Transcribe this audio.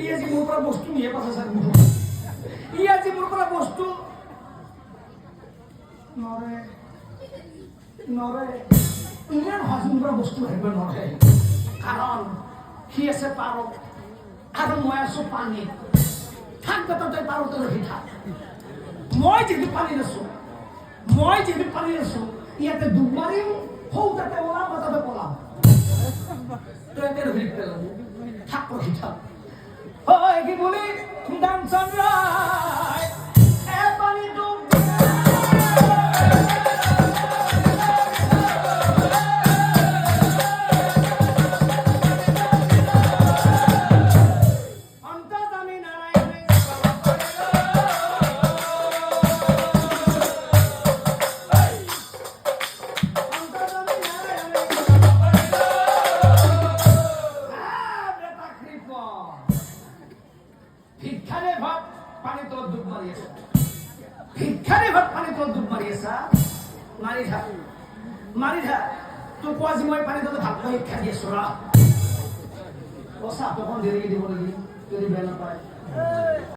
ইয়ে যে মোৰ পৰা বস্তু নিয়ে পাছে স্যাৰ ইয়ে যে মোৰ পৰা বস্তু নৰে নৰে ইমান হাজুৰ পৰা বস্তু হেব নৰে কাৰণ সি আছে পাৰত আৰু মই আছো পানী থাকবে তই পাৰতে ৰখি থাক মই যিহেতু পানী আছো ইয়াতে ডুব মাৰিম সৌ তাতে ওলাম বা তাতে পলাম তই এতে ৰখি পেলাম থাক ৰখি থাক হয় কি বুলি দামচন ৰায় এ পানী ডুব ভিক্ষাৰে ভাত পানী তলত ডুব মাৰি আছে মাৰি থাক তোৰ কোৱা যি মই পানী তলত ভাত ভিক্ষা দি আছো ৰা চাহ অকণ দেৰিকে দিব নেকি যদি বেয়া নাপায়